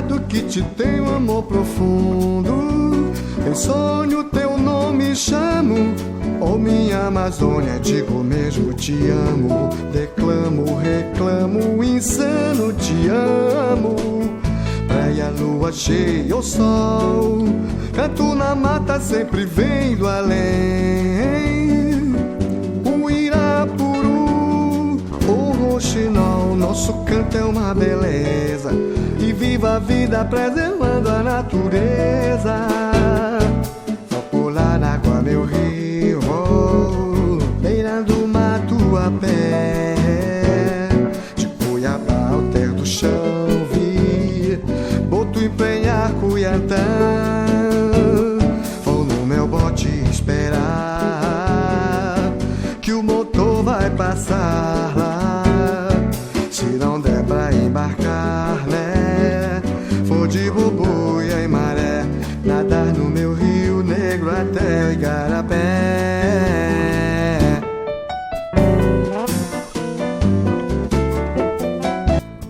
jurado que te tenho amor profundo. Em sonho teu nome chamo, oh minha Amazônia, digo mesmo te amo. Declamo, reclamo, insano te amo. Praia, lua cheia, o sol, canto na mata sempre vem do além. O Irapuru, o roxinol, nosso canto é uma beleza. E viva a vida preservando a natureza. Vou pular na água meu rio, beirando o mato a pé. De Cuiabá ao terra do chão vi, boto empenhar Cuiatã. Vou no meu bote esperar que o motor vai passar lá. Se não der pra embarcar, né? Vou de boboia e maré, nadar no meu Rio Negro até o Igarapé.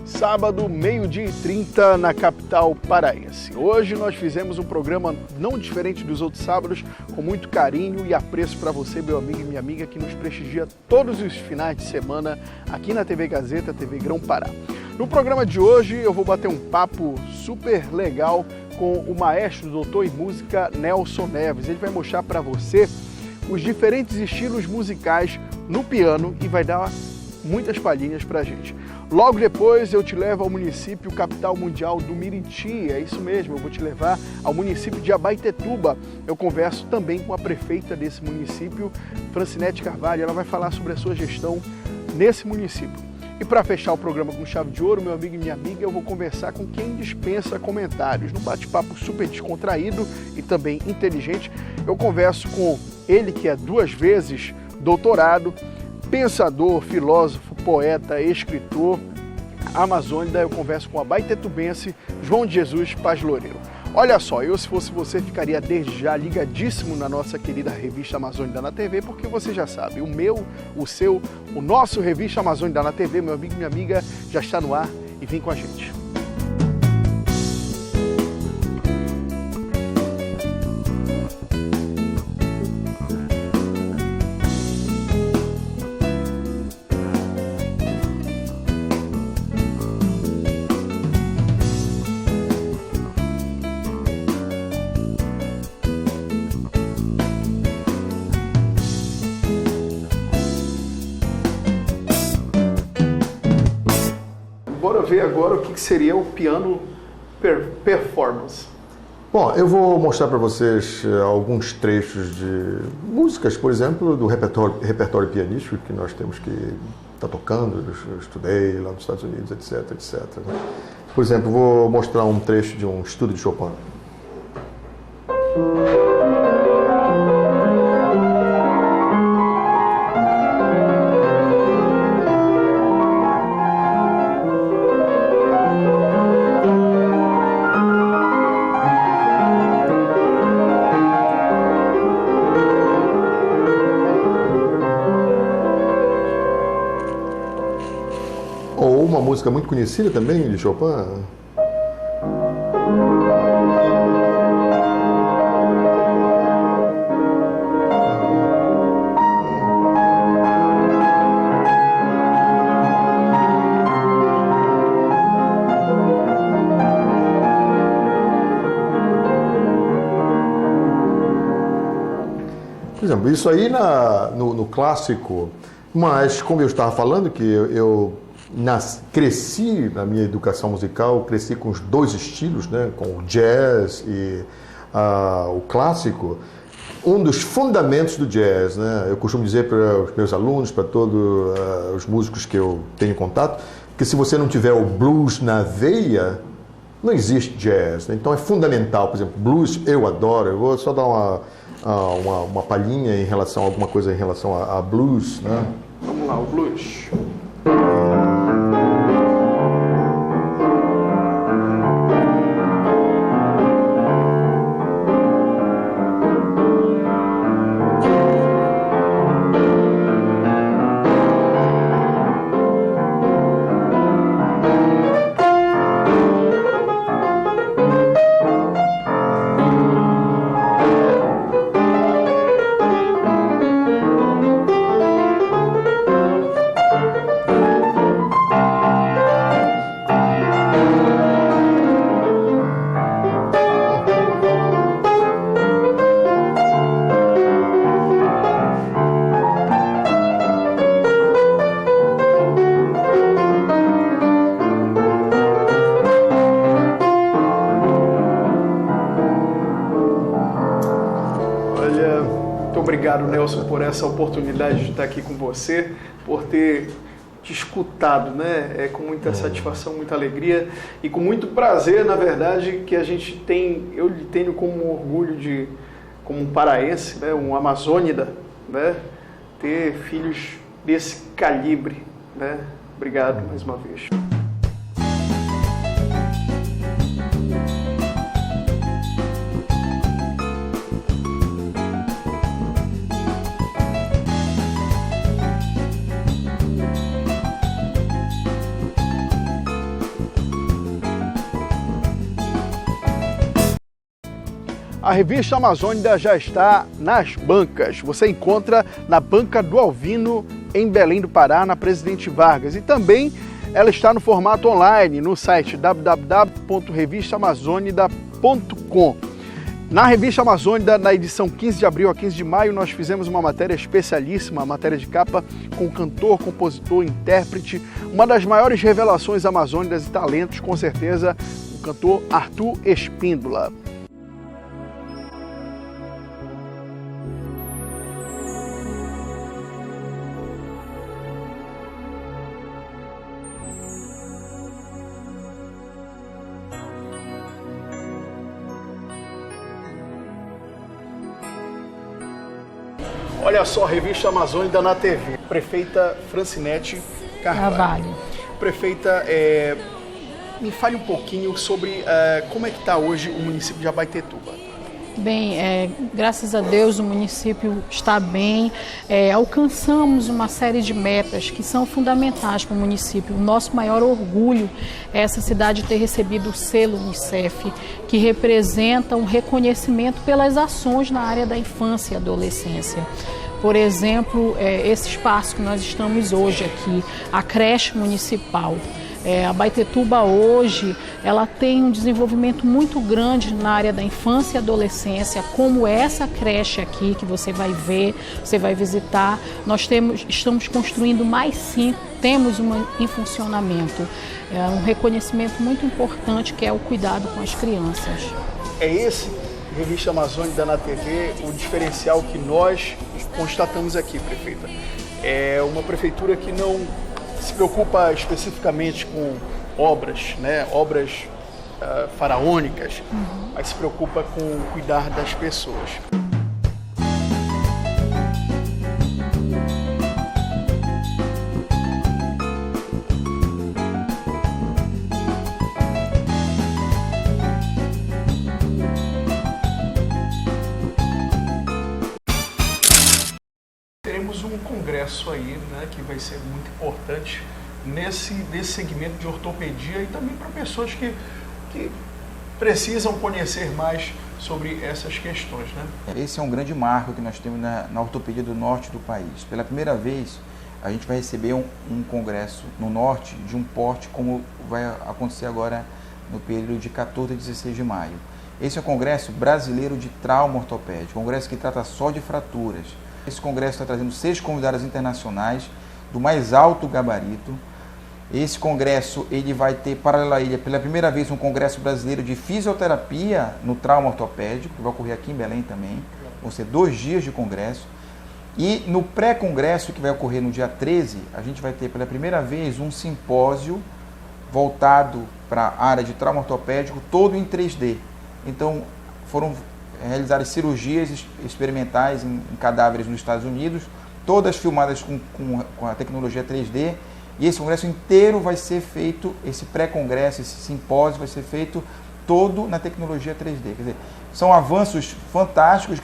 Sábado, 12h30, na capital paraense. Hoje nós fizemos um programa não diferente dos outros sábados, com muito carinho e apreço para você, meu amigo e minha amiga, que nos prestigia todos os finais de semana aqui na TV Gazeta, TV Grão Pará. No programa de hoje eu vou bater um papo super legal com o maestro, doutor em música Nelson Neves. Ele vai mostrar para você os diferentes estilos musicais no piano e vai dar muitas palhinhas pra gente. Logo depois eu te levo ao município capital mundial do Mirinti, é isso mesmo, eu vou te levar ao município de Abaetetuba. Eu converso também com a prefeita desse município, Francinete Carvalho, ela vai falar sobre a sua gestão nesse município. E para fechar o programa com chave de ouro, meu amigo e minha amiga, eu vou conversar com quem dispensa comentários. Num bate-papo super descontraído e também inteligente, eu converso com ele que é 2 vezes doutorado, pensador, filósofo, poeta, escritor, amazônida. Eu converso com a abaetetubense João de Jesus Paz Loureiro. Olha só, eu se fosse você ficaria desde já ligadíssimo na nossa querida revista Amazônida na TV, porque você já sabe, o meu, o seu, o nosso revista Amazônida na TV, meu amigo e minha amiga, já está no ar e vem com a gente. Bora ver agora o que seria o piano performance. Bom, eu vou mostrar para vocês alguns trechos de músicas, por exemplo, do repertório pianístico que nós temos que estar tocando, eu estudei lá nos Estados Unidos, etc, etc. Por exemplo, vou mostrar um trecho de um estudo de Chopin. Uma música muito conhecida também de Chopin. Por exemplo, isso aí no clássico, mas como eu estava falando, que eu cresci na minha educação musical, cresci com os 2 estilos, né, com o jazz e o clássico. Um dos fundamentos do jazz, né, eu costumo dizer para os meus alunos, para todos os músicos que eu tenho contato, que se você não tiver o blues na veia, não existe jazz, né? Então é fundamental. Por exemplo, blues eu adoro. Eu vou só dar uma palhinha em relação a alguma coisa em relação a blues, né? Vamos lá, o blues. obrigado, Nelson, por essa oportunidade de estar aqui com você, por ter te escutado, né? Com muita satisfação, muita alegria e com muito prazer, na verdade, que a gente tem, eu tenho como orgulho como um paraense, né? Um amazônida, né? Ter filhos desse calibre, né? Obrigado mais uma vez. A revista Amazônida já está nas bancas. Você encontra na Banca do Alvino, em Belém do Pará, na Presidente Vargas. E também ela está no formato online, no site www.revistaamazonida.com. Na Revista Amazônida, na edição 15 de abril a 15 de maio, nós fizemos uma matéria especialíssima, uma matéria de capa com cantor, compositor, intérprete, uma das maiores revelações amazônicas e talentos, com certeza, o cantor Arthur Espíndola. Olha só, a Revista Amazônida na TV. Prefeita Francinete Carvalho. Prefeita, me fale um pouquinho sobre como é que está hoje o município de Abaetetuba. Bem, graças a Deus o município está bem, alcançamos uma série de metas que são fundamentais para o município. O nosso maior orgulho é essa cidade ter recebido o selo Unicef, que representa um reconhecimento pelas ações na área da infância e adolescência. Por exemplo, esse espaço que nós estamos hoje aqui, a creche municipal. A Abaetetuba hoje, ela tem um desenvolvimento muito grande na área da infância e adolescência, como essa creche aqui que você vai ver, você vai visitar. Nós estamos construindo mais 5, temos uma em funcionamento. É um reconhecimento muito importante que é o cuidado com as crianças. É esse, Revista Amazônida na TV, o diferencial que nós constatamos aqui, prefeita. É uma prefeitura que não se preocupa especificamente com obras, né? Obras faraônicas, mas se preocupa com cuidar das pessoas. Teremos um congresso aí, né, que vai ser muito importante nesse segmento de ortopedia e também para pessoas que precisam conhecer mais sobre essas questões, né? Esse é um grande marco que nós temos na ortopedia do norte do país. Pela primeira vez, a gente vai receber um congresso no norte de um porte como vai acontecer agora no período de 14 a 16 de maio. Esse é o Congresso Brasileiro de Trauma Ortopédico, congresso que trata só de fraturas. Esse congresso está trazendo 6 convidadas internacionais do mais alto gabarito. Esse congresso ele vai ter, paralelo a ele, pela primeira vez, um congresso brasileiro de fisioterapia no trauma ortopédico, que vai ocorrer aqui em Belém também. Vão ser 2 dias de congresso. E no pré-congresso, que vai ocorrer no dia 13, a gente vai ter pela primeira vez um simpósio voltado para a área de trauma ortopédico, todo em 3D. Então, foram realizadas cirurgias experimentais em cadáveres nos Estados Unidos, todas filmadas com a tecnologia 3D, e esse congresso inteiro vai ser feito, esse pré-congresso, esse simpósio vai ser feito todo na tecnologia 3D. Quer dizer, são avanços fantásticos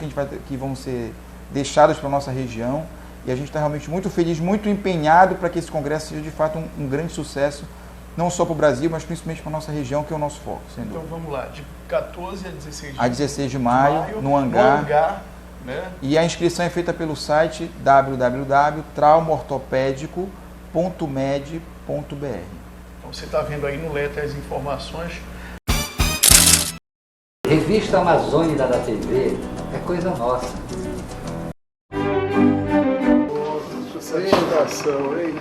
que vão ser deixados para a nossa região, e a gente está realmente muito feliz, muito empenhado para que esse congresso seja de fato um grande sucesso, não só para o Brasil, mas principalmente para a nossa região, que é o nosso foco. Então vamos lá, de 14 a 16 de maio, no hangar, né? E a inscrição é feita pelo site www.traumaortopedico.med.br. Então você está vendo aí no letra as informações. Revista Amazônida da TV é coisa nossa. Nossa, satisfação, hein?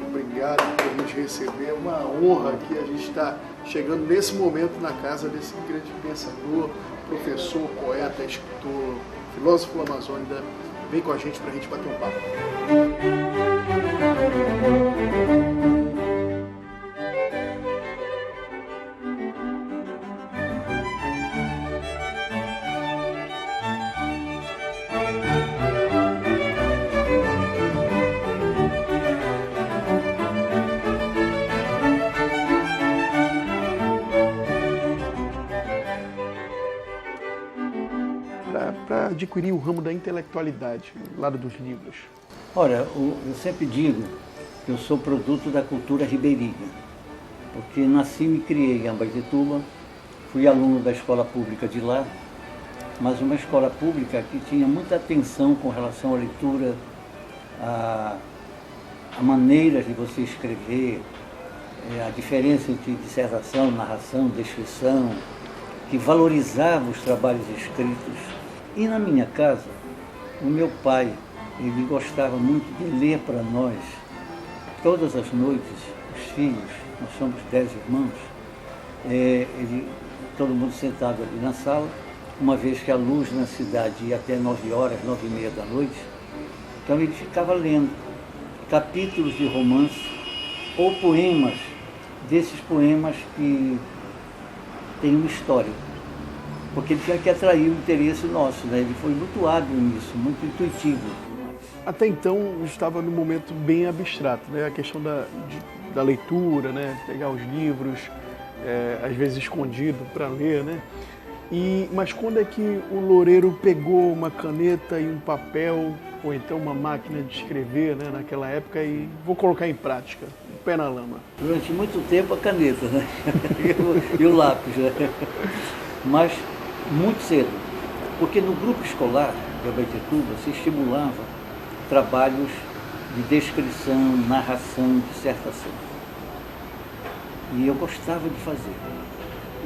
Obrigado por nos receber, uma honra que a gente está chegando nesse momento na casa desse grande pensador, professor, poeta, escritor, filósofo amazônida, Vem com a gente pra gente bater um papo. Para adquirir o ramo da intelectualidade, do lado dos livros? Olha, eu sempre digo que eu sou produto da cultura ribeirinha, porque nasci e me criei em Abaetetuba, fui aluno da escola pública de lá, mas uma escola pública que tinha muita atenção com relação à leitura, a maneiras de você escrever, a diferença entre dissertação, narração, descrição, que valorizava os trabalhos escritos. E na minha casa, o meu pai, ele gostava muito de ler para nós, todas as noites, os filhos, nós somos 10 irmãos, todo mundo sentado ali na sala, uma vez que a luz na cidade ia até 9 horas, 9h30 da noite, então ele ficava lendo capítulos de romance ou poemas, desses poemas que têm uma história. Porque ele tinha que atrair o interesse nosso, né? Ele foi muito hábil nisso, muito intuitivo. Até então estava num momento bem abstrato, né? A questão da leitura, né? Pegar os livros, às vezes escondido para ler, né? Mas quando é que o Loureiro pegou uma caneta e um papel, ou então uma máquina de escrever, né? Naquela época, e vou colocar em prática, o pé na lama? Durante muito tempo a caneta, né? e o lápis, né? Mas muito cedo, porque no grupo escolar de Abaetetuba se estimulava trabalhos de descrição, narração, dissertação. E eu gostava de fazer.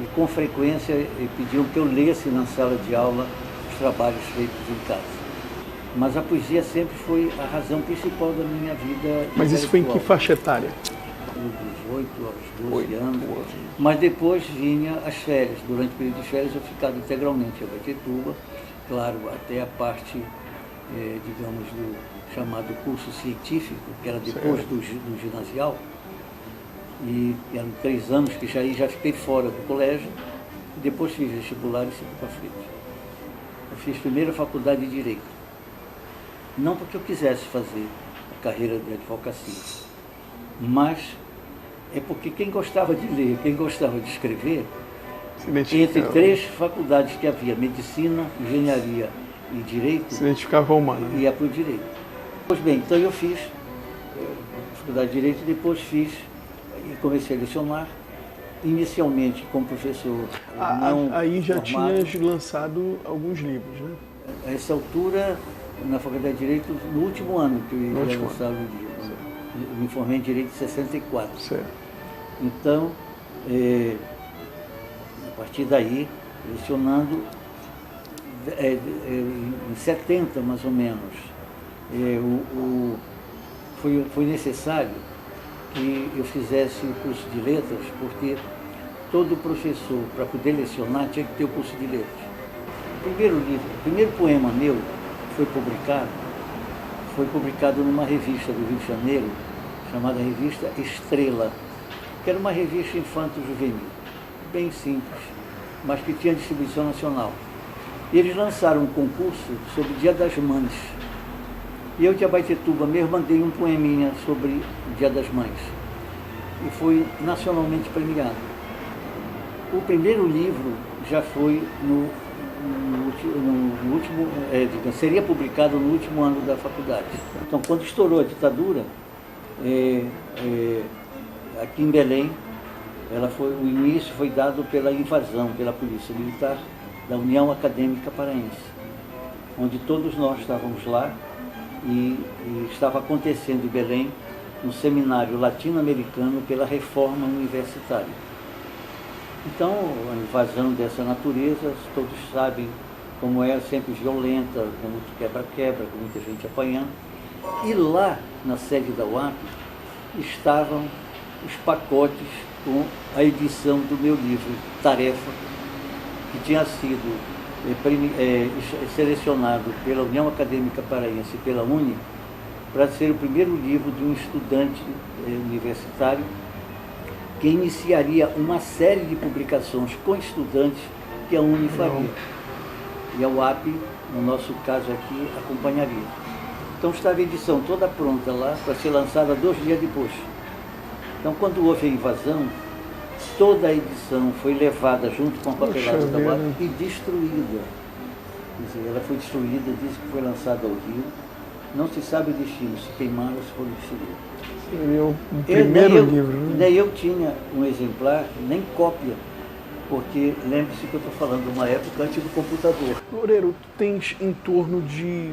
E com frequência pediam que eu lesse na sala de aula os trabalhos feitos em casa. Mas a poesia sempre foi a razão principal da minha vida. Mas isso foi em que faixa etária? Dos 8 aos 12 anos. Mas depois vinha as férias. Durante o período de férias eu ficava integralmente em Abaetetuba, claro, até a parte, digamos, do chamado curso científico, que era depois do ginasial. E eram 3 anos que já fiquei fora do colégio, e depois fiz vestibular e segui para frente. Eu fiz primeiro a faculdade de Direito. Não porque eu quisesse fazer a carreira de advocacia, mas é porque quem gostava de ler, quem gostava de escrever, entre 3 faculdades que havia, Medicina, Engenharia e Direito, se identificava com a humana, ia para o Direito. Pois bem, então eu fiz a faculdade de Direito e depois fiz e comecei a lecionar, inicialmente como professor aí já formado. tinhas lançado alguns livros, né? A essa altura, na faculdade de Direito, no último ano que eu ia lançar o livro. Eu me formei em Direito em 64. Certo. Então, a partir daí, lecionando, em 70 mais ou menos, foi necessário que eu fizesse o curso de letras, porque todo professor, para poder lecionar, tinha que ter o curso de letras. O primeiro poema meu foi publicado numa revista do Rio de Janeiro, chamada Revista Estrela, que era uma revista infanto-juvenil, bem simples, mas que tinha distribuição nacional. E eles lançaram um concurso sobre o Dia das Mães. E eu, de Abaetetuba mesmo, mandei um poeminha sobre o Dia das Mães. E foi nacionalmente premiado. O primeiro livro já foi no último, seria publicado no último ano da faculdade. Então, quando estourou a ditadura, aqui em Belém, o início foi dado pela invasão pela Polícia Militar da União Acadêmica Paraense, onde todos nós estávamos lá e estava acontecendo em Belém um seminário latino-americano pela reforma universitária. Então, a invasão dessa natureza, todos sabem como é, sempre violenta, com muito quebra-quebra, com muita gente apanhando. E lá, na sede da UAP, estavam os pacotes com a edição do meu livro, Tarefa, que tinha sido selecionado pela União Acadêmica Paraense e pela UNE para ser o primeiro livro de um estudante universitário que iniciaria uma série de publicações com estudantes que a UNE faria. E a UAP, no nosso caso aqui, acompanharia. Então estava a edição toda pronta lá para ser lançada 2 dias depois. Então quando houve a invasão, toda a edição foi levada junto com a papelada da UAP e destruída. Quer dizer, ela foi destruída, diz que foi lançada ao Rio. Não se sabe o destino, se queimaram ou se foram destruídos. O primeiro livro. Né? Daí eu tinha um exemplar, nem cópia, porque lembre-se que eu estou falando de uma época antes do computador. Loureiro, tu tens em torno de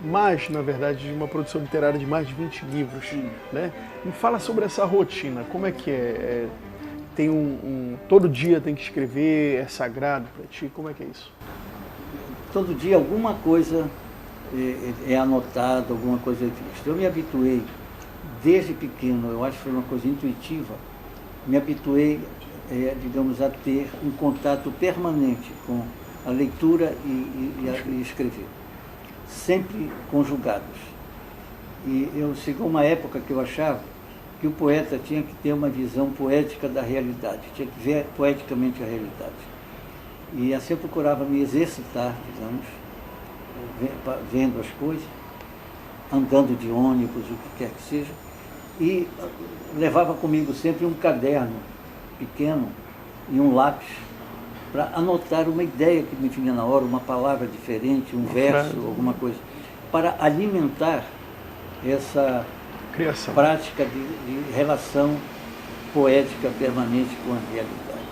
mais, na verdade, de uma produção literária de mais de 20 livros. Sim. Né? Me fala sobre essa rotina, como é que é? Tem todo dia tem que escrever, é sagrado para ti, como é que é isso? Todo dia alguma coisa é anotada, alguma coisa é vista. Eu me habituei, desde pequeno, eu acho que foi uma coisa intuitiva, me habituei, digamos, a ter um contato permanente com a leitura e escrever, sempre conjugados. E chegou uma época que eu achava que o poeta tinha que ter uma visão poética da realidade, tinha que ver poeticamente a realidade. E assim eu procurava me exercitar, digamos, vendo as coisas, andando de ônibus, o que quer que seja, e levava comigo sempre um caderno pequeno e um lápis para anotar uma ideia que me vinha na hora, uma palavra diferente, um verso, alguma coisa, para alimentar essa criação, prática de relação poética permanente com a realidade.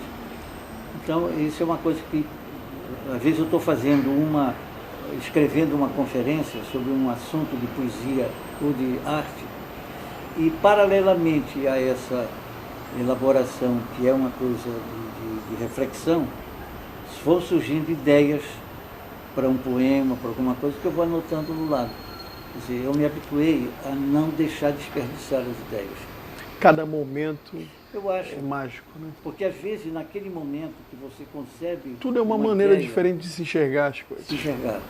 Então, isso é uma coisa que, às vezes eu estou escrevendo uma conferência sobre um assunto de poesia ou de arte, e paralelamente a essa elaboração, que é uma coisa de reflexão, vão surgindo ideias para um poema, para alguma coisa que eu vou anotando do lado. Quer dizer, eu me habituei a não deixar desperdiçar as ideias. Cada momento eu acho, é mágico, né? Porque às vezes naquele momento que você concebe... Tudo é uma maneira diferente de se enxergar as coisas. Se enxergar.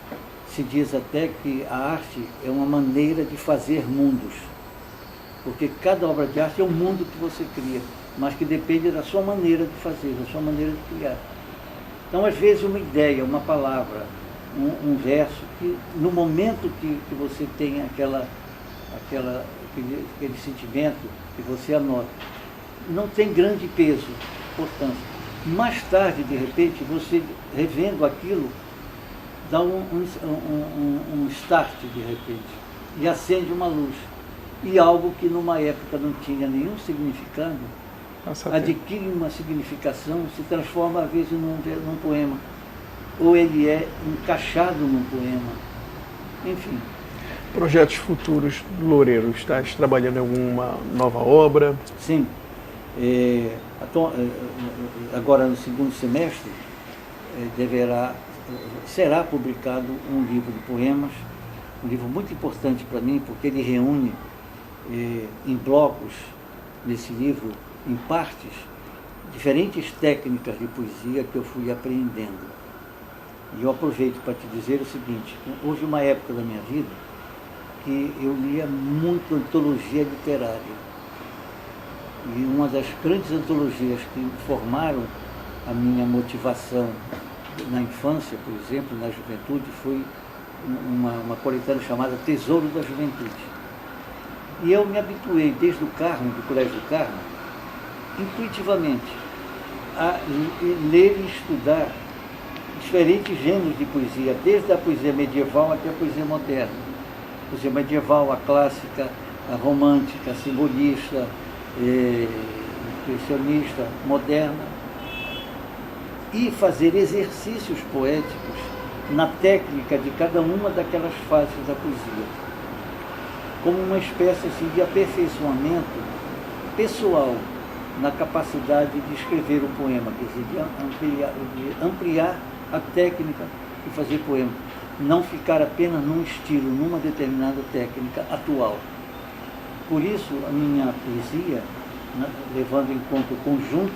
Se diz até que a arte é uma maneira de fazer mundos. Porque cada obra de arte é um mundo que você cria, mas que depende da sua maneira de fazer, da sua maneira de criar. Então, às vezes, uma ideia, uma palavra, um verso, que no momento que você tem aquele sentimento que você anota, não tem grande peso, importância. Mais tarde, de repente, você revendo aquilo, dá um start, de repente, e acende uma luz. E algo que numa época não tinha nenhum significado, adquire uma significação, se transforma às vezes num poema. Ou ele é encaixado num poema. Enfim. Projetos futuros do Loureiro, estás trabalhando em alguma nova obra? Sim. Agora no segundo semestre será publicado um livro de poemas, um livro muito importante para mim, porque ele reúne em blocos, nesse livro, em partes, diferentes técnicas de poesia que eu fui aprendendo. E eu aproveito para te dizer o seguinte: houve uma época da minha vida que eu lia muito antologia literária. E uma das grandes antologias que formaram a minha motivação na infância, por exemplo, na juventude, foi uma coletânea chamada Tesouro da Juventude. E eu me habituei, desde o Carmo, do Colégio do Carmo, intuitivamente, a ler e estudar diferentes gêneros de poesia, desde a poesia medieval até a poesia moderna. A poesia medieval, a clássica, a romântica, a simbolista, impressionista, moderna, e fazer exercícios poéticos na técnica de cada uma daquelas fases da poesia, como uma espécie assim, de aperfeiçoamento pessoal na capacidade de escrever o poema, quer dizer, de ampliar a técnica de fazer poema, não ficar apenas num estilo, numa determinada técnica atual. Por isso, a minha poesia, levando em conta o conjunto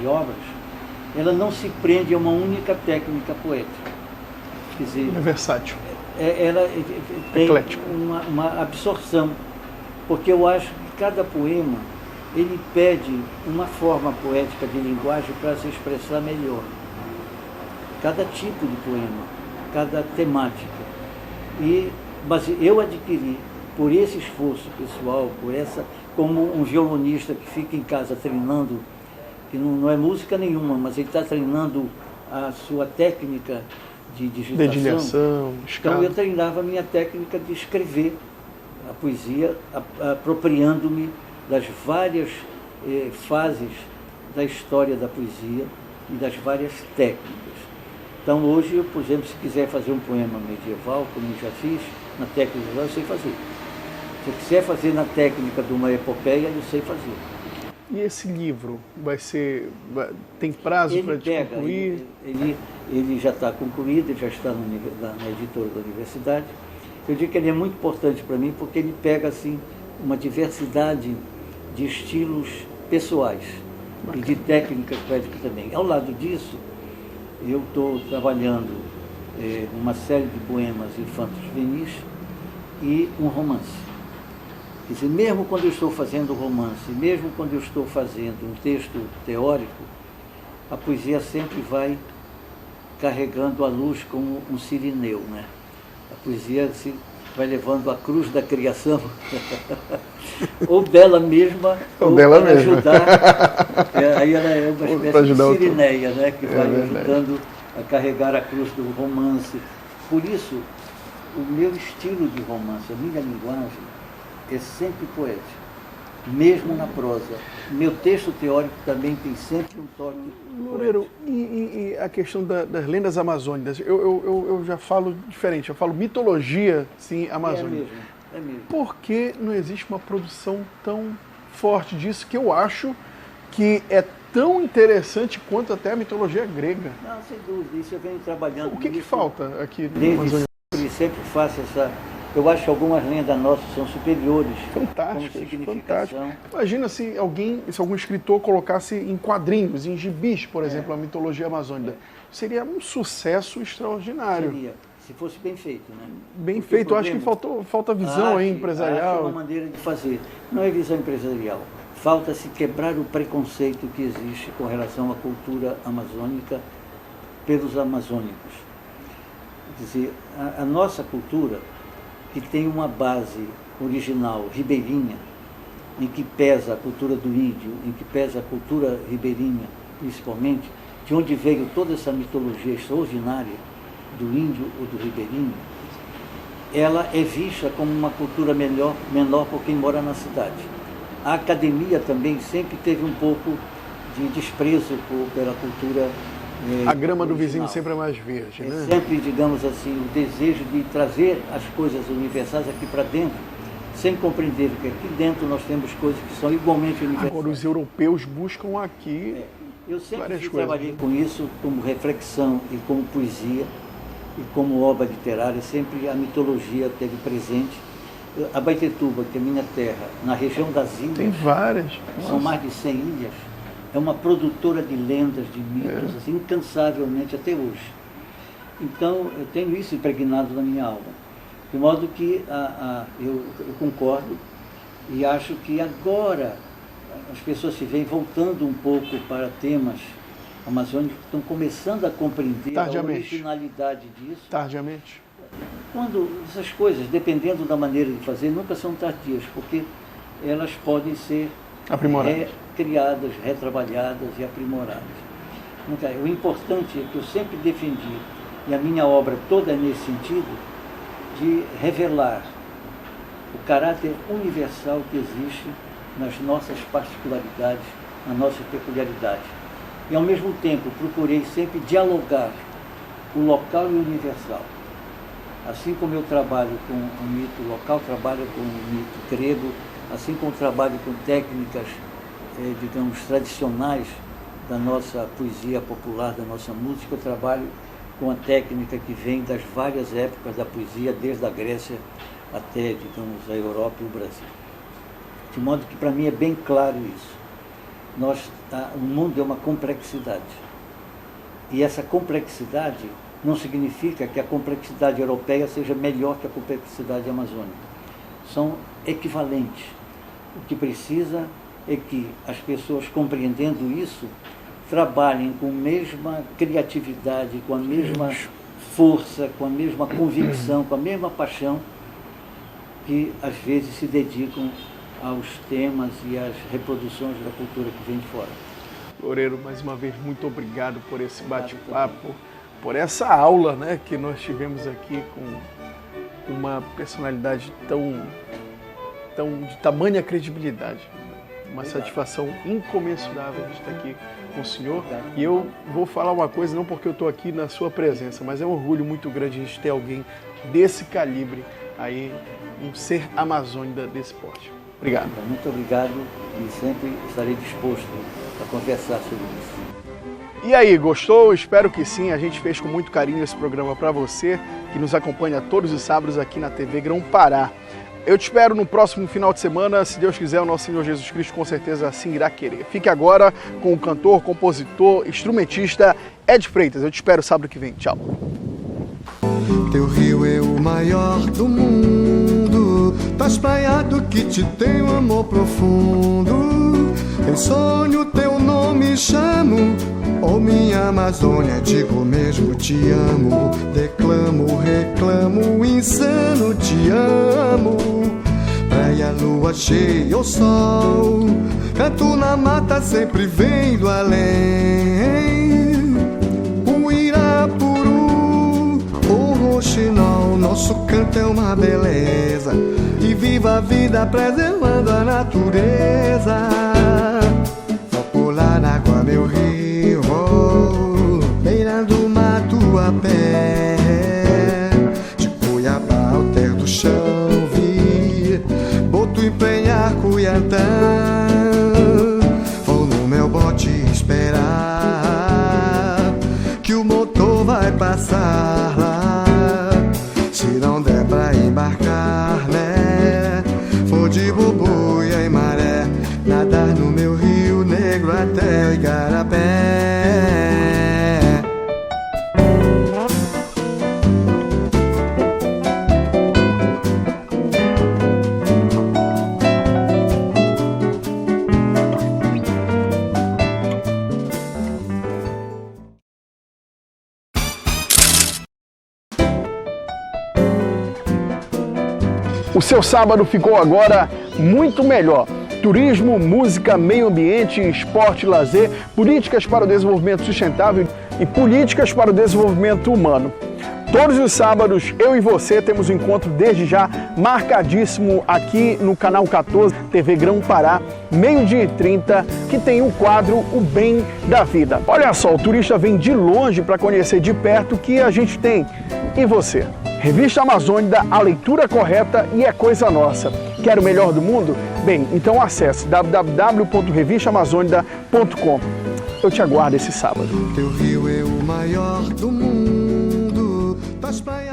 de obras, ela não se prende a uma única técnica poética. Quer dizer, É versátil. ela tem Eclético. uma absorção, porque eu acho que cada poema ele pede uma forma poética de linguagem para se expressar melhor. Cada tipo de poema, cada temática. Mas eu adquiri, por esse esforço pessoal, como um violonista que fica em casa treinando, que não é música nenhuma, mas ele está treinando a sua técnica de digitação. Dedilhação, escala. Então eu treinava a minha técnica de escrever a poesia, apropriando-me das várias fases da história da poesia e das várias técnicas. Então hoje, eu, por exemplo, se quiser fazer um poema medieval, como eu já fiz, na técnica medieval eu sei fazer. Se eu quiser fazer na técnica de uma epopeia, eu sei fazer. E esse livro tem prazo para concluir? Ele já está concluído, ele já está na editora da universidade. Eu digo que ele é muito importante para mim porque ele pega assim uma diversidade de estilos pessoais. Bacana. E de técnicas poéticas também. Ao lado disso, eu estou trabalhando uma série de poemas infantos juvenis e um romance. Quer dizer, mesmo quando eu estou fazendo romance, mesmo quando eu estou fazendo um texto teórico, a poesia sempre vai carregando a luz como um sirineu, né? A poesia vai levando a cruz da criação, ou dela mesma, ou dela para mesma. ajudar. Aí ela é uma espécie de sirineia, né? Que vai ajudando a carregar a cruz do romance. Por isso, o meu estilo de romance, a minha linguagem, é sempre poética, mesmo na prosa. Meu texto teórico também tem sempre um toque Loureiro, e a questão das lendas amazônicas? Eu já falo diferente, eu falo mitologia, sim, amazônica. É mesmo. Por que não existe uma produção tão forte disso, que eu acho que é tão interessante quanto até a mitologia grega? Não, sem dúvida, isso eu venho trabalhando. O que falta aqui na Desde Amazônia? sempre faço essa... Eu acho que algumas lendas nossas são superiores. Fantásticas, como significação. fantásticas. Imagina se algum escritor colocasse em quadrinhos, em gibis, por exemplo, a mitologia amazônica. Seria um sucesso extraordinário. Seria, se fosse bem feito, né? Bem feito. Eu acho que falta visão aí empresarial. É uma maneira de fazer. Não é visão empresarial. Falta-se quebrar o preconceito que existe com relação à cultura amazônica pelos amazônicos. Quer dizer, a nossa cultura, que tem uma base original ribeirinha, em que pesa a cultura do índio, em que pesa a cultura ribeirinha, principalmente, de onde veio toda essa mitologia extraordinária do índio ou do ribeirinho, ela é vista como uma cultura menor por quem mora na cidade. A academia também sempre teve um pouco de desprezo pela cultura a grama do vizinho original. sempre é mais verde, né? Sempre, digamos assim, o desejo de trazer as coisas universais aqui para dentro, sem compreender que aqui dentro nós temos coisas que são igualmente universais. Agora, os europeus buscam aqui Eu sempre várias coisas. trabalhei com isso como reflexão e como poesia e como obra literária, sempre a mitologia teve presente. Abaetetuba, que é minha terra, na região das ilhas, tem várias. São mais de 100 ilhas. É uma produtora de lendas, de mitos, assim, incansavelmente até hoje. Então, eu tenho isso impregnado na minha alma. De modo que eu concordo e acho que agora as pessoas se veem voltando um pouco para temas amazônicos que estão começando a compreender a originalidade disso. Tardiamente. Quando essas coisas, dependendo da maneira de fazer, nunca são tardias, porque elas podem ser criadas, retrabalhadas e aprimoradas. Então, o importante é que eu sempre defendi, e a minha obra toda é nesse sentido, de revelar o caráter universal que existe nas nossas particularidades, na nossa peculiaridade. E, ao mesmo tempo, procurei sempre dialogar o local e o universal. Assim como eu trabalho com o mito local, trabalho com o mito grego, assim como trabalho com técnicas, digamos, tradicionais da nossa poesia popular, da nossa música, eu trabalho com a técnica que vem das várias épocas da poesia, desde a Grécia até, digamos, a Europa e o Brasil. De modo que, para mim, é bem claro isso. O mundo é uma complexidade. E essa complexidade não significa que a complexidade europeia seja melhor que a complexidade amazônica. São equivalentes. O que precisa é que as pessoas, compreendendo isso, trabalhem com a mesma criatividade, com a mesma força, com a mesma convicção, com a mesma paixão, que às vezes se dedicam aos temas e às reproduções da cultura que vem de fora. Loureiro, mais uma vez, muito obrigado por esse bate-papo, por essa aula, né, que nós tivemos aqui com uma personalidade de tamanha credibilidade. Uma satisfação incomensurável de estar aqui com o senhor. E eu vou falar uma coisa, não porque eu estou aqui na sua presença, mas é um orgulho muito grande a gente ter alguém desse calibre aí, um ser amazônida desse porte. Obrigado. Muito obrigado e sempre estarei disposto a conversar sobre isso. E aí, gostou? Espero que sim. A gente fez com muito carinho esse programa para você, que nos acompanha todos os sábados aqui na TV Grão-Pará. Eu te espero no próximo final de semana, se Deus quiser, o nosso Senhor Jesus Cristo com certeza assim irá querer. Fique agora com o cantor, compositor, instrumentista Ed Freitas. Eu te espero sábado que vem. Tchau. Teu rio é o maior do mundo, tá espalhado que te tem um amor profundo. Em sonho teu nome chamo, oh minha Amazônia, digo mesmo te amo. Declamo, reclamo, insano te amo. Praia, lua cheia ou sol, canto na mata sempre vem do além. O Irapuru, o roxinol, nosso canto é uma beleza. E viva a vida preservando a natureza. Vou pular na água meu rio, beirando o mato a pé. De Cuiabá ao terra do chão vi boto empenhar Cuiatã. Vou no meu bote esperar que o motor vai passar lá. Se não der pra embarcar, né? Vou de boboia e maré, nadar no meu Rio Negro até o Igarapé. O seu sábado ficou agora muito melhor. Turismo, música, meio ambiente, esporte, lazer, políticas para o desenvolvimento sustentável e políticas para o desenvolvimento humano. Todos os sábados, eu e você temos um encontro desde já marcadíssimo aqui no canal 14, TV Grão-Pará, 12h30, que tem o quadro O Bem da Vida. Olha só, o turista vem de longe para conhecer de perto o que a gente tem. E você? Revista Amazônida, a leitura correta e é coisa nossa. Quer o melhor do mundo? Bem, então acesse www.revistaamazonida.com. Eu te aguardo esse sábado. Teu rio é o maior do mundo, tá espalhado.